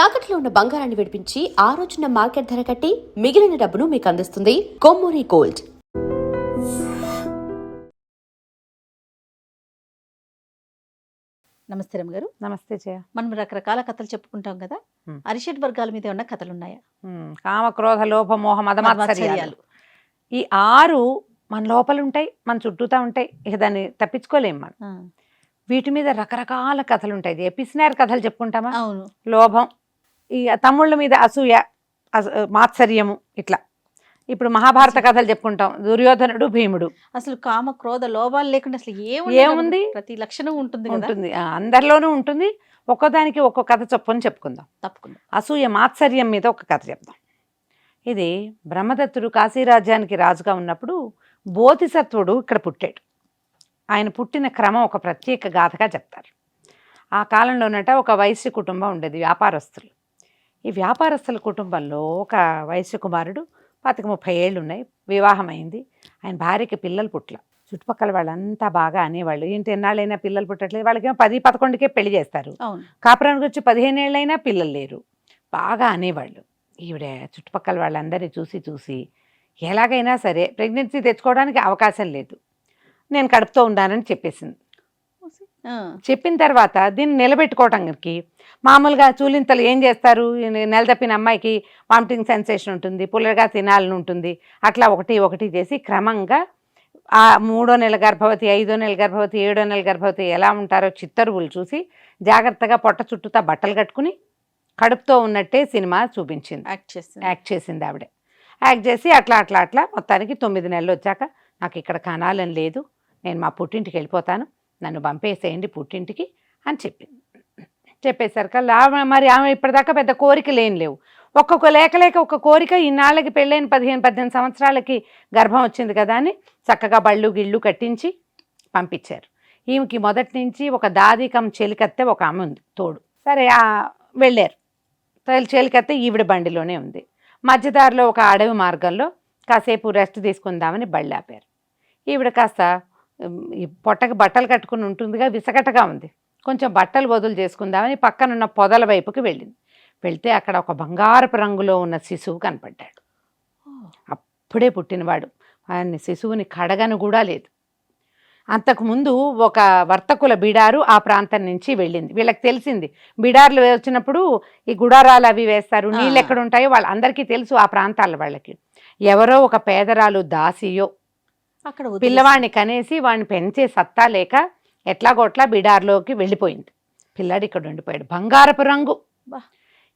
తాకట్లో ఉన్న బంగారాన్ని విడిపించి ఆ రోజున మార్కెట్ ధర కట్టి మిగిలిన డబ్బును మీకు అందిస్తుంది కొమ్మూరి గోల్డ్. నమస్తే రమ్మ గారు. నమస్తే జయ. మనం రకరకాల కథలు చెప్పుకుంటాం కదా, అరిషడ్ వర్గాల మీద ఉన్న కథలు ఉన్నాయా? కామ క్రోధ లోభ మోహ మదమాత్సర్యాలు, ఈ 6 మన లోపల ఉంటాయి, మన చుట్టూతా ఉంటాయి. ఇక దాన్ని తప్పించుకోలేం మనం. వీటి మీద రకరకాల కథలు ఉంటాయి. ఎపిసినార్ కథలు చెప్పుకుంటామా? అవును. లోభం, ఈ తమ్ముళ్ళ మీద అసూయ, మాత్సర్యము, ఇట్లా. ఇప్పుడు మహాభారత కథలు చెప్పుకుంటాం, దుర్యోధనుడు భీముడు. అసలు కామ క్రోధ లోభాలు లేకుండా అసలు ఏముంది? ప్రతి లక్షణం ఉంటుంది. అందరిలోనూ ఉంటుంది. ఒక్కోదానికి ఒక్కో కథ చొప్పుని చెప్పుకుందాం. తప్పకుండా. అసూయ మాత్సర్యం మీద ఒక కథ చెప్దాం. ఇది బ్రహ్మదత్తుడు కాశీరాజ్యానికి రాజుగా ఉన్నప్పుడు బోధిసత్వుడు ఇక్కడ పుట్టాడు. ఆయన పుట్టిన క్రమం ఒక ప్రత్యేక గాథగా చెప్తారు. ఆ కాలంలోనట ఒక వైశ్య కుటుంబం ఉండేది, వ్యాపారస్తులు. ఈ వ్యాపారస్తుల కుటుంబంలో ఒక వైశ్య కుమారుడు 25-30 ఏళ్ళు ఉన్నాయి, వివాహమైంది. ఆయన భార్యకి పిల్లలు పుట్ల. చుట్టుపక్కల వాళ్ళంతా బాగా అనేవాళ్ళు, ఏంటి ఎన్నాళ్ళైనా పిల్లలు పుట్టట్లేదు. వాళ్ళకేమో 10-11కే పెళ్లి చేస్తారు. కాపురానికి వచ్చి 15 ఏళ్ళైనా పిల్లలు లేరు. బాగా అనేవాళ్ళు. ఈవిడ చుట్టుపక్కల వాళ్ళందరినీ చూసి ఎలాగైనా సరే ప్రెగ్నెన్సీ తెచ్చుకోవడానికి అవకాశం లేదు, నేను కడుపుతో ఉన్నానని చెప్పేసింది. చెప్పిన తర్వాత దీన్ని నిలబెట్టుకోవటానికి మామూలుగా చూలింతలు ఏం చేస్తారు, నెల తప్పిన అమ్మాయికి వామిటింగ్ సెన్సేషన్ ఉంటుంది, పుల్లగా తినాలని ఉంటుంది. అట్లా ఒకటి చేసి క్రమంగా ఆ 3వ నెల గర్భవతి, 5వ నెల గర్భవతి, 7వ నెల గర్భవతి ఎలా ఉంటారో చిత్తరువులు చూసి జాగ్రత్తగా పొట్ట చుట్టూతా బట్టలు కట్టుకుని కడుపుతో ఉన్నట్టే సినిమా చూపించింది, యాక్ట్ చేసింది ఆవిడ. యాక్ట్ చేసి అట్లా మొత్తానికి 9 నెలలు వచ్చాక నాకు ఇక్కడ కనాలని లేదు, నేను మా పుట్టింటికి వెళ్ళిపోతాను, నన్ను పంపేసేయండి పుట్టింటికి అని చెప్పింది. చెప్పేసరికల్లా మరి ఆమె ఇప్పటిదాకా పెద్ద కోరికలు ఏం లేవు. లేక ఒక కోరిక, ఇన్నాళ్ళకి పెళ్ళైన 15-18 సంవత్సరాలకి గర్భం వచ్చింది కదా అని చక్కగా బళ్ళు గిళ్ళు కట్టించి పంపించారు. ఈమెకి మొదటి నుంచి ఒక దాదికం చెలికత్తె ఒక ఆమె ఉంది తోడు. సరే వెళ్ళారు. చెలికత్తె ఈవిడ బండిలోనే ఉంది. మధ్యదారిలో ఒక అడవి మార్గంలో కాసేపు రెస్ట్ తీసుకుందామని బళ్ళు ఆపారు. ఈవిడ కాస్త పొట్టకి బట్టలు కట్టుకుని ఉంటుందిగా, విసగటగా ఉంది. కొంచెం బట్టలు వదులు చేసుకుందామని పక్కనున్న పొదల వైపుకి వెళ్ళింది. వెళ్తే అక్కడ ఒక బంగారపు రంగులో ఉన్న శిశువు కనపడ్డాడు. అప్పుడే పుట్టినవాడు. ఆయన శిశువుని కడగను కూడా లేదు. అంతకుముందు ఒక వర్తకుల బిడారు ఆ ప్రాంతం నుంచి వెళ్ళింది. వీళ్ళకి తెలిసింది, బిడార్లు వచ్చినప్పుడు ఈ గుడారాలు అవి వేస్తారు, నీళ్ళు ఎక్కడ ఉంటాయో వాళ్ళందరికీ తెలుసు. ఆ ప్రాంతాల వాళ్ళకి ఎవరో ఒక పేదరాలు దాసియో అక్కడ పిల్లవాడిని కనేసి వాడిని పెంచే సత్తా లేక ఎట్లాగోట్లా బిడార్లోకి వెళ్ళిపోయింది. పిల్లాడు ఇక్కడ ఉండిపోయాడు, బంగారపు రంగు.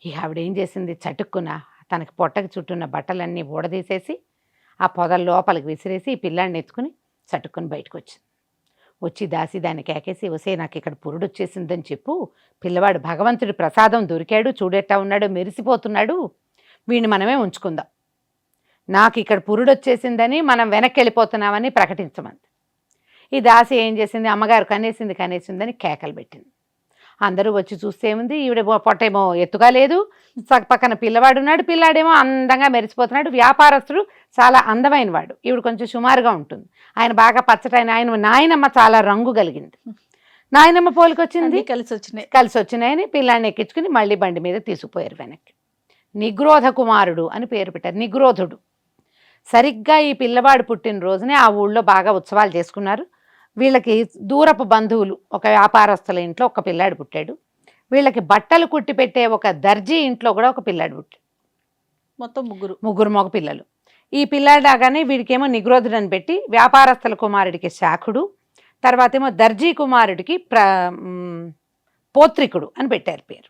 ఈ ఆవిడేం చేసింది, చటుక్కున తనకి పొట్టకి చుట్టూన్న బట్టలన్నీ ఊడదీసేసి ఆ పొదల లోపలికి విసిరేసి ఈ పిల్లాడిని ఎత్తుకుని చటుక్కుని బయటకు వచ్చింది. వచ్చి దాసి దాన్ని కేకేసి, వసే నాకు ఇక్కడ పురుడు వచ్చేసిందని చెప్పు, పిల్లవాడు భగవంతుడి ప్రసాదం దొరికాడు, చూడెట్టా ఉన్నాడు, మెరిసిపోతున్నాడు, వీడిని మనమే ఉంచుకుందాం, నాకు ఇక్కడ పురుడు వచ్చేసిందని మనం వెనక్కి వెళ్ళిపోతున్నామని ప్రకటించమంది. ఈ దాసి ఏం చేసింది, అమ్మగారు కనేసిందని కేకలు పెట్టింది. అందరూ వచ్చి చూస్తే ఏముంది, ఈవిడ పొట్టేమో ఎత్తుగా లేదు, పక్కన పిల్లవాడు ఉన్నాడు, పిల్లాడేమో అందంగా మెరిసిపోతున్నాడు. వ్యాపారస్తుడు చాలా అందమైన వాడు, ఈవిడ కొంచెం సుమారుగా ఉంటుంది. ఆయన బాగా పచ్చటైన, ఆయన నాయనమ్మ చాలా రంగు కలిగింది. నాయనమ్మ పోలికొచ్చింది, కలిసి వచ్చినాయని పిల్లాడిని ఎక్కించుకుని మళ్ళీ బండి మీద తీసుకుపోయారు వెనక్కి. నిగ్రోధ కుమారుడు అని పేరు పెట్టారు, నిగ్రోధుడు. సరిగ్గా ఈ పిల్లవాడు పుట్టినరోజునే ఆ ఊళ్ళో బాగా ఉత్సవాలు చేసుకున్నారు. వీళ్ళకి దూరపు బంధువులు ఒక వ్యాపారస్తుల ఇంట్లో ఒక పిల్లాడు పుట్టాడు. వీళ్ళకి బట్టలు కుట్టి పెట్టే ఒక దర్జీ ఇంట్లో కూడా ఒక పిల్లాడు పుట్టాడు. మొత్తం ముగ్గురు మగ పిల్లలు. ఈ పిల్లాడాగానే వీడికేమో నిగ్రోధుడు అని పెట్టి, వ్యాపారస్తుల కుమారుడికి శాఖుడు, తర్వాత ఏమో దర్జీ కుమారుడికి పోత్రికుడు అని పెట్టారు పేరు.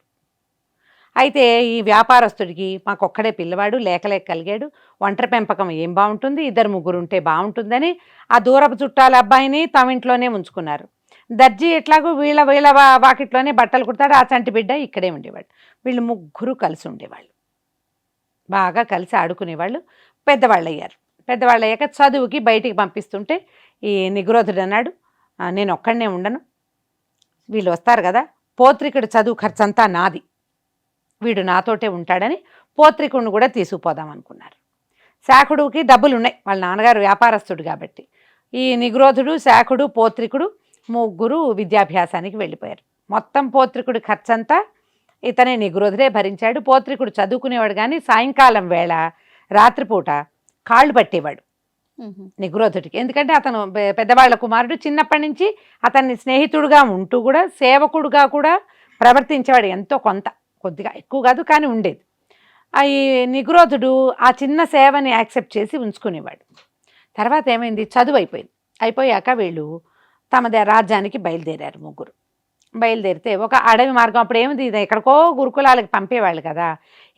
అయితే ఈ వ్యాపారస్తుడికి మాకొక్కడే పిల్లవాడు, లేక కలిగాడు, ఒంటరి పెంపకం ఏం బాగుంటుంది, 2-3 ఉంటే బాగుంటుందని ఆ దూరపు చుట్టాల అబ్బాయిని తమ ఇంట్లోనే ఉంచుకున్నారు. దర్జీ ఎట్లాగో వీళ్ళ వాకిట్లోనే బట్టలు కుడతాడు, ఆ చంటి బిడ్డ ఇక్కడే ఉండేవాడు. వీళ్ళు ముగ్గురు కలిసి ఉండేవాళ్ళు, బాగా కలిసి ఆడుకునేవాళ్ళు. పెద్దవాళ్ళు అయ్యాక చదువుకి బయటికి పంపిస్తుంటే ఈ నిగ్రోధుడు అన్నాడు, నేను ఒక్కడనే ఉండను, వీళ్ళు వస్తారు కదా, పోత్రికుడు చదువు ఖర్చంతా నాది, వీడు నాతోటే ఉంటాడని పోత్రికుడిని కూడా తీసుకుపోదాం అనుకున్నారు. శాఖుడికి డబ్బులు ఉన్నాయి, వాళ్ళ నాన్నగారు వ్యాపారస్తుడు కాబట్టి. ఈ నిగ్రోధుడు, శాఖుడు, పోత్రికుడు ముగ్గురు విద్యాభ్యాసానికి వెళ్ళిపోయారు. మొత్తం పోత్రికుడి ఖర్చంతా ఇతనే నిగ్రోధుడే భరించాడు. పోత్రికుడు చదువుకునేవాడు కానీ సాయంకాలం వేళ రాత్రిపూట కాళ్ళు పట్టేవాడు నిగ్రోధుడికి. ఎందుకంటే అతను పెద్దవాళ్ల కుమారుడు, చిన్నప్పటి నుంచి అతన్ని స్నేహితుడుగా ఉంటూ కూడా సేవకుడుగా కూడా ప్రవర్తించేవాడు. ఎంతో కొంత, కొద్దిగా ఎక్కువ కాదు కానీ ఉండేది. ఈ నిగ్రోధుడు ఆ చిన్న సేవని యాక్సెప్ట్ చేసి ఉంచుకునేవాడు. తర్వాత ఏమైంది, చదువు అయిపోయింది. అయిపోయాక వీళ్ళు తమ రాజ్యానికి బయలుదేరారు. ముగ్గురు బయలుదేరితే ఒక అడవి మార్గం, అప్పుడు ఏమిది, ఇది ఎక్కడికో గురుకులాలకు పంపేవాళ్ళు కదా,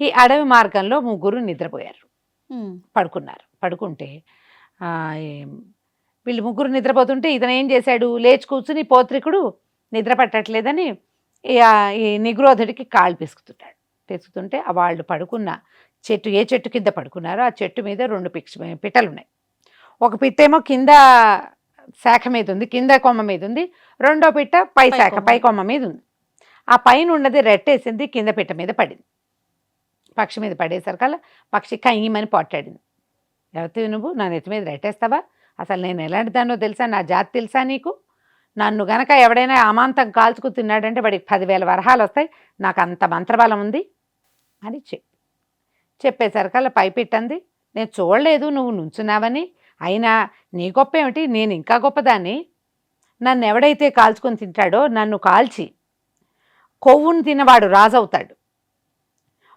ఈ అడవి మార్గంలో ముగ్గురు నిద్రపోయారు, పడుకున్నారు. పడుకుంటే వీళ్ళు ముగ్గురు నిద్రపోతుంటే ఇతను ఏం చేశాడు, లేచి కూర్చుని పోత్రికుడు నిద్ర పట్టట్లేదని ఈ నిగ్రోధుడికి కాళ్ళు పిసుకుతుంటే వాళ్ళు పడుకున్న చెట్టు, ఏ చెట్టు కింద పడుకున్నారో ఆ చెట్టు మీద 2 పిట్టలు ఉన్నాయి. ఒక పిట్టేమో కింద శాఖ మీద ఉంది, కింద కొమ్మ మీద ఉంది. రెండో పిట్ట పై శాఖ, పై కొమ్మ మీద ఉంది. ఆ పైన ఉన్నది రెట్టేసింది, కింద పిట్ట మీద పడింది. పక్షి మీద పడేసరికల్లా పక్షి కయ్యమని పొట్టాడింది. ఎవరితో నువ్వు నా నెత్తి మీద రెట్టేస్తావా, అసలు నేను ఎలాంటి దాన్నో తెలుసా, నా జాతి తెలుసా నీకు, నన్ను గనక ఎవడైనా అమాంతం కాల్చుకు తిన్నాడంటే వాడికి 10,000 వరహాలు వస్తాయి, నాకు అంత మంత్రబలం ఉంది అని చెప్పేసరికల్లా పై పిట్టంది, నేను చూడలేదు నువ్వు నుంచున్నావని, అయినా నీ గొప్ప ఏమిటి, నేను ఇంకా గొప్పదాన్ని, నన్ను ఎవడైతే కాల్చుకొని తింటాడో, నన్ను కాల్చి కొవ్వును తిన్నవాడు రాజు అవుతాడు,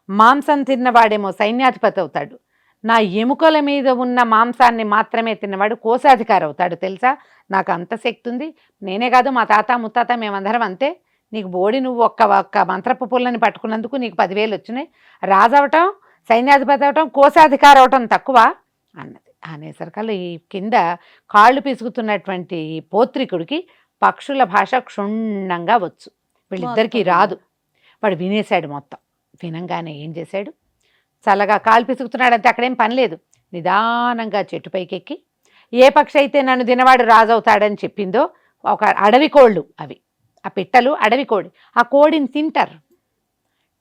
మాంసం తిన్నవాడేమో సైన్యాధిపతి అవుతాడు, నా ఎముకల మీద ఉన్న మాంసాన్ని మాత్రమే తిన్నవాడు కోశాధికారి అవుతాడు తెలుసా, నాకు అంత శక్తి ఉంది. నేనే కాదు, మా తాత ముత్తాత మేమందరం అంతే. నీకు బోడి నువ్వు ఒక్క మంత్రపు పుల్లని పట్టుకున్నందుకు నీకు 10,000 వచ్చినాయి, రాజు అవటం, సైన్యాధిపతి అవటం, కోశాధికారి అవటం తక్కువ అన్నది. అనేసరికల్లా ఈ కింద కాళ్ళు పిసుకుతున్నటువంటి పోత్రికుడికి పక్షుల భాష క్షుణ్ణంగా వచ్చు, వీళ్ళిద్దరికీ రాదు. వాడు వినేశాడు మొత్తం. వినంగానే ఏం చేశాడు, చల్లగా కాలు పిసుకుతున్నాడంటే అక్కడేం పని లేదు, నిదానంగా చెట్టు పైకెక్కి ఏ పక్షి అయితే నన్ను తినవాడు రాజు అవుతాడని చెప్పిందో, ఒక అడవి కోళ్ళు అవి, ఆ పిట్టలు అడవి కోడి, ఆ కోడిని తింటారు.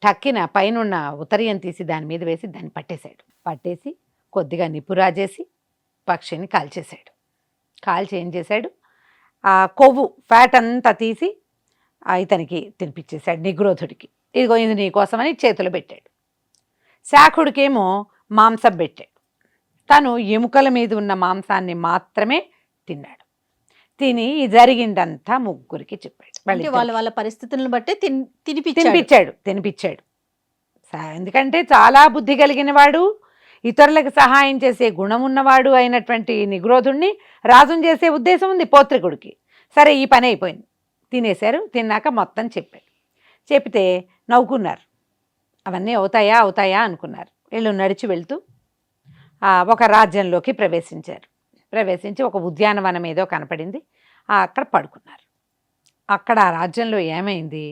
టక్కిన పైనున్న ఉత్తరీయం తీసి దాని మీద వేసి దాన్ని పట్టేసి కొద్దిగా నిప్పు రాజేసి పక్షిని కాల్చేశాడు. కాల్చి ఏం చేశాడు, ఆ కొవ్వు ఫ్యాట్ అంతా తీసి ఇతనికి తినిపించేశాడు, నిగ్రోధుడికి. ఇదిగో ఇది నీకోసమని చేతులు పెట్టాడు. శాఖుడికేమో మాంసం పెట్టాడు, తను ఎముకల మీద ఉన్న మాంసాన్ని మాత్రమే తిన్నాడు. తిని జరిగిందంతా ముగ్గురికి చెప్పాడు. వాళ్ళ పరిస్థితులను బట్టి తినిపించాడు. ఎందుకంటే చాలా బుద్ధి కలిగిన వాడు, ఇతరులకు సహాయం చేసే గుణం ఉన్నవాడు అయినటువంటి నిగ్రోధుడిని రాజుని చేసే ఉద్దేశం ఉంది పోత్రికుడికి. సరే ఈ పని అయిపోయింది, తినేశారు. తిన్నాక మొత్తం చెప్తే నవ్వుకున్నారు. అవన్నీ అవుతాయా అనుకున్నారు. వీళ్ళు నడిచి వెళ్తూ ఒక రాజ్యంలోకి ప్రవేశించి ఒక ఉద్యానవనం ఏదో కనపడింది, అక్కడ పడుకున్నారు. అక్కడ ఆ రాజ్యంలో ఏమైంది,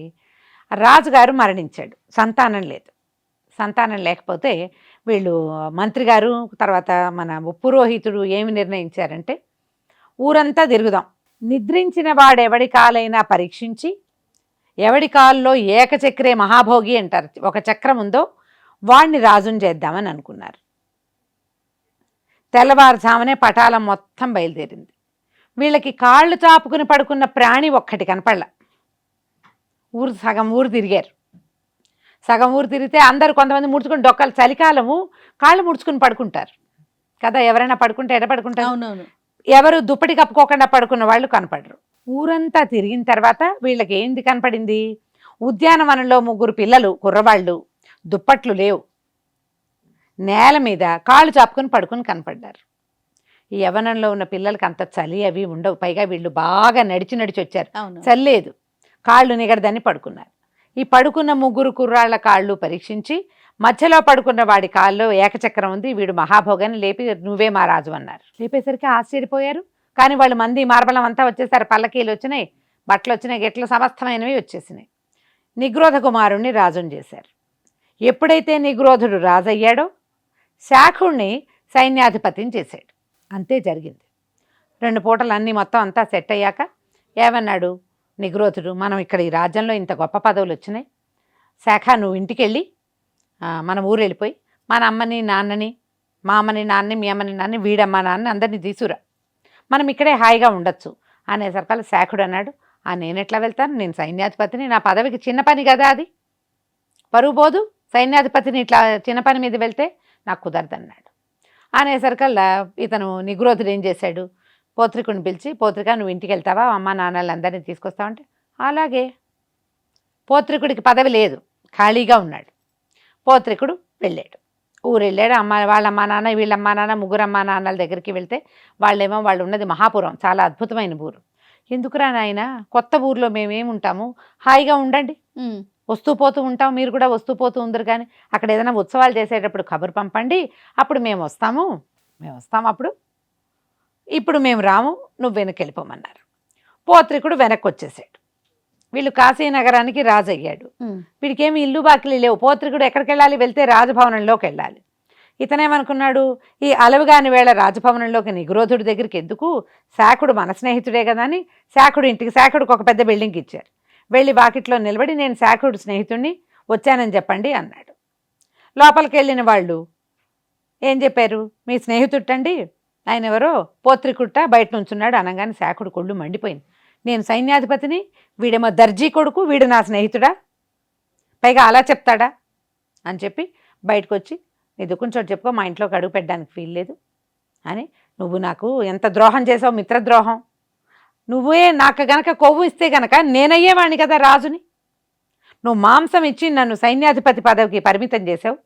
రాజుగారు మరణించాడు, సంతానం లేదు. సంతానం లేకపోతే వీళ్ళు మంత్రి గారు, తర్వాత మన పురోహితుడు ఏమి నిర్ణయించారంటే, ఊరంతా తిరుగుదాం, నిద్రించిన వాడెవడి కాలైనా పరీక్షించి, ఎవడి కాల్లో ఏకచక్రే మహాభోగి అంటారు, ఒక చక్రం ఉందో వాణ్ణి రాజుని చేద్దామని అనుకున్నారు. తెల్లవారుజామునే పటాలం మొత్తం బయలుదేరింది. వీళ్ళకి కాళ్ళు చాపుకుని పడుకున్న ప్రాణి ఒక్కటి కనపడలా. సగం ఊరు తిరిగారు. సగం ఊరు తిరిగితే అందరు కొంతమంది ముడుచుకుని డొక్కలు, చలికాలము కాళ్ళు ముడుచుకుని పడుకుంటారు కదా, ఎవరైనా పడుకుంటే ఎడ పడుకుంటారు, ఎవరు దుప్పటి కప్పుకోకుండా పడుకున్న వాళ్ళు కనపడరు. ఊరంతా తిరిగిన తర్వాత వీళ్ళకి ఏంది కనపడింది, ఉద్యానవనంలో 3 పిల్లలు, కుర్రవాళ్ళు, దుప్పట్లు లేవు, నేల మీద కాళ్ళు చాపుకొని పడుకుని కనపడ్డారు. ఈ యవనంలో ఉన్న పిల్లలకి అంత చలి అవి ఉండవు, పైగా వీళ్ళు బాగా నడిచి వచ్చారు, చల్లేదు, కాళ్ళు నిగడదని పడుకున్నారు. ఈ పడుకున్న 3 కుర్రాళ్ల కాళ్ళు పరీక్షించి, మధ్యలో పడుకున్న వాడి కాళ్ళు ఏకచక్రం ఉంది, వీడు మహాభోగాన్ని లేపి నువ్వే మా రాజు అన్నారు. లేపేసరికి ఆశ్చర్యపోయారు. కానీ వాళ్ళు మంది మార్బలం అంతా వచ్చేసారు, పల్లకీలు వచ్చినాయి, బట్టలు వచ్చినాయి, గిట్లు సమస్తమైనవి వచ్చేసినాయి. నిగ్రోధ కుమారుణ్ణి రాజుని చేశారు. ఎప్పుడైతే నిగ్రోధుడు రాజయ్యాడో శాఖుణ్ణి సైన్యాధిపతిని చేశాడు. అంతే జరిగింది. 2 పూటలు అన్నీ మొత్తం అంతా సెట్ అయ్యాక ఏమన్నాడు నిగ్రోధుడు, మనం ఇక్కడ ఈ రాజ్యంలో ఇంత గొప్ప పదవులు వచ్చినాయి, శాఖ నువ్వు ఇంటికి వెళ్ళి మన ఊరు వెళ్ళిపోయి మన అమ్మని నాన్నని, మా అమ్మని నాన్నని, మీ అమ్మని నాన్నని, వీడమ్మ నాన్నని అందరినీ తీసుకురా, మనం ఇక్కడే హాయిగా ఉండొచ్చు అనేసరికల్లా శాఖుడు అన్నాడు, నేను ఎట్లా వెళ్తాను, నేను సైన్యాధిపతిని, నా పదవికి చిన్న పని కదా అది, పరువు పోదు, సైన్యాధిపతిని ఇట్లా చిన్న పని మీద వెళ్తే నాకు కుదరదన్నాడు. అనేసరికల్లా ఇతను నిగ్రోధుడు ఏం చేశాడు, పోత్రికుడిని పిలిచి, పోత్రిక నువ్వు ఇంటికి వెళ్తావా, అమ్మ నాన్నలు అందరినీ తీసుకొస్తావంటే అలాగే. పోత్రికుడికి పదవి లేదు, ఖాళీగా ఉన్నాడు. పోత్రికుడు వెళ్ళాడు, ఊరు వెళ్ళాడు. వాళ్ళమ్మ నాన్న వీళ్ళమ్మ నాన్న ముగ్గురు అమ్మ నాన్నల దగ్గరికి వెళ్తే వాళ్ళేమో వాళ్ళు ఉన్నది మహాపురం, చాలా అద్భుతమైన ఊరు. ఎందుకురా నాయన, కొత్త ఊర్లో మేమేముంటాము, హాయిగా ఉండండి, వస్తూ పోతూ ఉంటాం, మీరు కూడా వస్తూ పోతూ ఉందరు, కానీ అక్కడ ఏదైనా ఉత్సవాలు చేసేటప్పుడు కబురు పంపండి, అప్పుడు మేము వస్తాము అప్పుడు, ఇప్పుడు మేము రాము, నువ్వు వెనక్కి వెళ్ళిపోమన్నారు. పోత్రికుడు వెనక్కి వచ్చేసాడు. వీళ్ళు కాశీనగరానికి రాజు అయ్యాడు. వీడికేమి ఇల్లు బాకిలి లేవు. పోత్రికుడు ఎక్కడికి వెళ్ళాలి, వెళ్తే రాజభవనంలోకి వెళ్ళాలి. ఇతనేమనుకున్నాడు, ఈ అలవిగాని వేళ రాజభవనంలోకి నిగ్రోధుడి దగ్గరికి ఎందుకు, శాఖుడు మన స్నేహితుడే కదా అని శాఖుడికి ఒక పెద్ద బిల్డింగ్ ఇచ్చారు. వెళ్ళి వాకిట్లో నిలబడి నేను శాఖుడు స్నేహితుడిని, వచ్చానని చెప్పండి అన్నాడు. లోపలికి వెళ్ళిన వాళ్ళు ఏం చెప్పారు, మీ స్నేహితుడండి, ఆయన ఎవరో పోత్రికుట్ట బయట నుంచున్నాడు అనగానే శాఖుడు కొళ్ళు మండిపోయింది. నేను సైన్యాధిపతిని, వీడేమో దర్జీ కొడుకు, వీడు నా స్నేహితుడా, పైగా అలా చెప్తాడా అని చెప్పి బయటకు వచ్చి, నీ దుఃఖం చోటు చెప్పుకో, మా ఇంట్లోకి అడుగు పెట్టడానికి వీల్లేదు అని, నువ్వు నాకు ఎంత ద్రోహం చేసావు, మిత్రద్రోహం, నువ్వే నాకు గనక కొవ్వు ఇస్తే గనక నేనయ్యేవాడిని కదా రాజుని, నువ్వు మాంసం ఇచ్చి నన్ను సైన్యాధిపతి పదవికి పరిమితం చేసావు,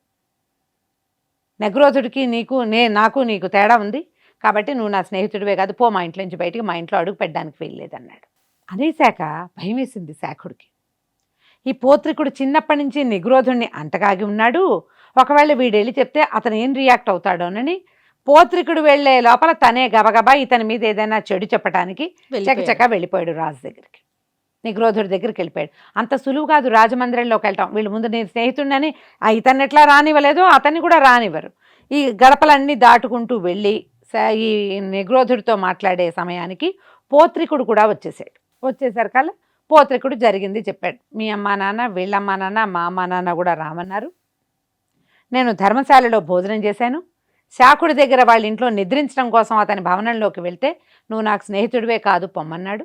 నిగ్రోధుడికి నాకు నీకు తేడా ఉంది, కాబట్టి నువ్వు నా స్నేహితుడివే కాదు, పో మా ఇంట్లో నుంచి బయటికి, మా ఇంట్లో అడుగు పెట్టడానికి వీల్లేదన్నాడు. అనేశాక భయం వేసింది శాఖుడికి. ఈ పోత్రికుడు చిన్నప్పటి నుంచి నిగ్రోధుడిని అంటకాగి ఉన్నాడు, ఒకవేళ వీడెళ్ళి చెప్తే అతను ఏం రియాక్ట్ అవుతాడోనని పోత్రికుడు వెళ్లే లోపల తనే గబగబా ఇతని మీద ఏదైనా చెడు చెప్పడానికి చకచకా వెళ్ళిపోయాడు రాజు దగ్గరికి, నిగ్రోధుడి దగ్గరికి వెళ్ళిపోయాడు. అంత సులువు కాదు రాజమందిరంలోకి వెళ్ళటం. వీళ్ళు ముందు నేను స్నేహితుడిని ఇతన్ని ఎట్లా రానివ్వలేదు, అతన్ని కూడా రానివ్వరు. ఈ గడపలన్నీ దాటుకుంటూ వెళ్ళి ఈ నిగ్రోధుడితో మాట్లాడే సమయానికి పోత్రికుడు కూడా వచ్చేసాడు. వచ్చేసరికల్లా పోత్రికుడు జరిగింది చెప్పాడు. మీ అమ్మా నాన్న, వీళ్ళమ్మా నాన్న, మా అమ్మా నాన్న కూడా రామన్నారు, నేను ధర్మశాలలో భోజనం చేశాను, శాఖుడి దగ్గర వాళ్ళ ఇంట్లో నిద్రించడం కోసం అతని భవనంలోకి వెళ్తే నువ్వు నాకు స్నేహితుడివే కాదు పొమ్మన్నాడు,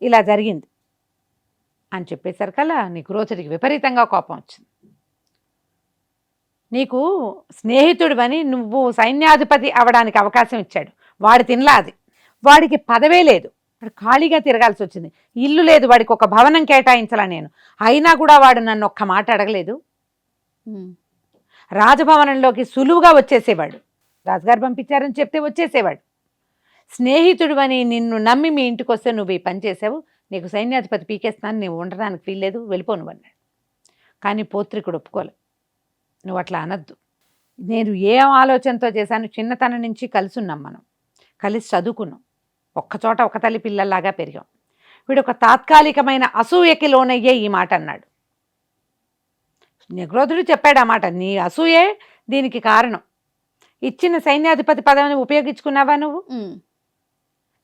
ఇలా జరిగింది అని చెప్పేసరికల్లా నిగ్రోధుడికి విపరీతంగా కోపం వచ్చింది. నీకు స్నేహితుడివని నువ్వు సైన్యాధిపతి అవడానికి అవకాశం ఇచ్చాడు, వాడి తినలా అది, వాడికి పదవే లేదు, వాడు ఖాళీగా తిరగాల్సి వచ్చింది, ఇల్లు లేదు, వాడికి ఒక భవనం కేటాయించాల నేను, అయినా కూడా వాడు నన్ను ఒక్క మాట అడగలేదు, రాజభవనంలోకి సులువుగా వచ్చేసేవాడు, రాజుగారు పంపించారని చెప్తే వచ్చేసేవాడు, స్నేహితుడివని నిన్ను నమ్మి మీ ఇంటికి వస్తే నువ్వు ఈ పని చేసావు, నీకు సైన్యాధిపతి పీకేస్తున్నాను, నువ్వు ఉండడానికి వీల్లేదు, వెళ్ళిపోను అన్నాడు. కానీ పోత్రికుడు ఒప్పుకోలే, నువ్వు అట్లా అనద్దు, నేను ఏం ఆలోచనతో చేశాను, చిన్నతనం నుంచి కలిసి ఉన్నాం, మనం కలిసి చదువుకున్నాం, ఒక్కచోట ఒక తల్లి పిల్లల్లాగా పెరిగాం, వీడు ఒక తాత్కాలికమైన అసూయకి లోనయ్యే ఈ మాట అన్నాడు. నిగ్రోధుడు చెప్పాడు ఆ మాట, నీ అసూయే దీనికి కారణం, ఇచ్చిన సైన్యాధిపతి పదవిని ఉపయోగించుకున్నావా నువ్వు,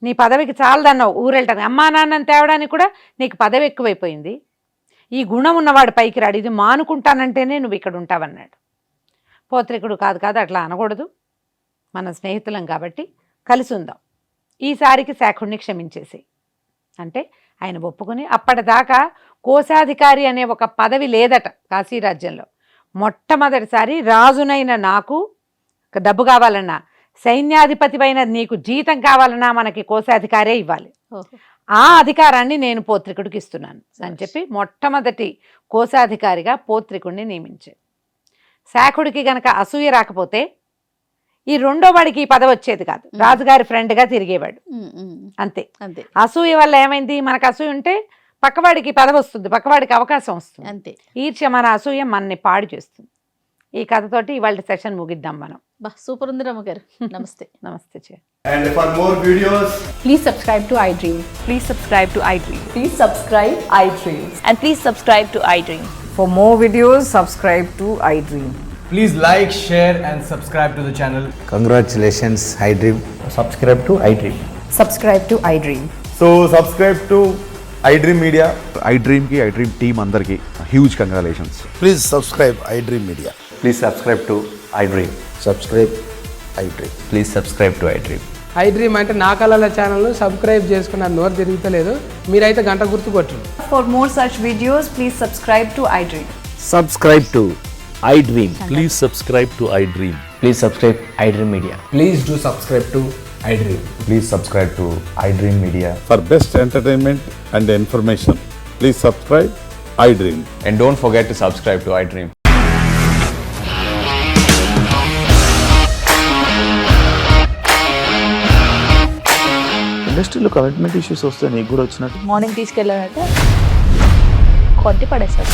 నీ పదవికి చాలదన్నావు ఊరెళ్ళటానికి, అమ్మా నాన్నని తేవడానికి కూడా నీకు పదవి ఎక్కువైపోయింది, ఈ గుణం ఉన్నవాడు పైకి రాడు, ఇది మానుకుంటానంటేనే నువ్వు ఇక్కడ ఉంటావన్నాడు. పోత్రికుడు కాదు అట్లా అనకూడదు, మన స్నేహితులం కాబట్టి కలిసి ఉందాం, ఈసారికి శాఖుడిని క్షమించేసి అంటే ఆయన ఒప్పుకొని, అప్పటిదాకా కోశాధికారి అనే ఒక పదవి లేదట కాశీరాజ్యంలో, మొట్టమొదటిసారి రాజునైన నాకు డబ్బు కావాలన్నా, సైన్యాధిపతివైన నీకు జీతం కావాలన్నా మనకి కోశాధికారే ఇవ్వాలి, ఆ అధికారాన్ని నేను పోత్రికుడికి ఇస్తున్నాను అని చెప్పి మొట్టమొదటి కోశాధికారిగా పోత్రికుడిని నియమించాడు. శాఖుడికి గనక అసూయ రాకపోతే ఈ రెండో వాడికి ఈ పదవి వచ్చేది కాదు, రాజుగారి ఫ్రెండ్గా తిరిగేవాడు, అంతే. అసూయ వల్ల ఏమైంది, మనకు అసూయ ఉంటే పక్కవాడికి పదవి వస్తుంది, పక్కవాడికి అవకాశం వస్తుంది, అంతే. ఈర్ష్య మన అసూయ మనని పాడు చేస్తుంది. ఈ కథతోటి ఇవాళ సెషన్ ముగిద్దాం మనం. సూపర్ ఉంది రమ్మ గారు, నమస్తే. నమస్తే చే. And for more videos, please subscribe to iDream. Please subscribe to iDream. Please subscribe iDream. And please subscribe to iDream. For more videos, subscribe to iDream. please like, share and subscribe to the channel. Congratulations, iDream. Subscribe to iDream. Subscribe to iDream. So subscribe to iDream Media. iDream ki iDream team andarki huge congratulations. Please subscribe iDream Media. Please subscribe to iDream. Subscribe iDream. Please subscribe to iDream. iDream అంటే నా కళల ఛానల్ను subscribe చేసుకున్న నోరు తిరుగుతలేదు, మీరైతే గంట గుర్తు కొట్టండి. For more such videos, please subscribe to iDream. Subscribe to iDream. Please subscribe to iDream. Please subscribe iDream Media. Please do subscribe to iDream. Please subscribe to iDream Media. For best entertainment and information, please subscribe iDream. And don't forget to subscribe to iDream. ఇండస్ట్రీలో commitment issues వస్తే నీకు కూడా వచ్చినట్టు morning తీసుకెళ్ళాలంటే కొట్టి పడేస్తారు.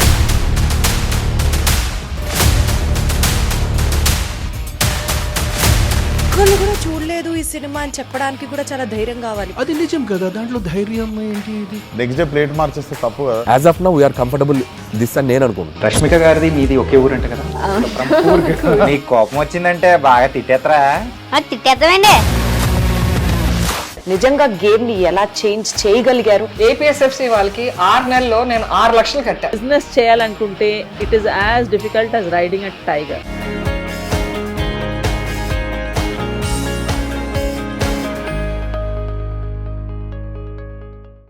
ఒక్కళ్ళు కూడా చూడలేదు ఈ సినిమా అని చెప్పడానికి కూడా చాలా ధైర్యం కావాలి. అది నిజం కదా, దాంట్లో ధైర్యం ఏంటి ఇది? నెక్స్ట్ డే ప్లేట్ మార్చేస్తే తప్పు కదా. As of now we are comfortable this అని నేను అనుకుంటున్నాను. రష్మిక గారిది మీది ఒకే ఊరంట కదా? నీకు కోపం వచ్చిందంటే బాగా తిట్టేత్తరా? తిట్టేద్దామండి. నిజంగా గేమ్ ని ఎలా చేంజ్ చేయగలిగారు? ఏపీఎస్ఎఫ్సి వాళ్ళకి 6 నెలల్లో నేను 6 లక్షలు కట్టా. బిజినెస్ చేయాలనుకుంటే it is as difficult as riding a tiger.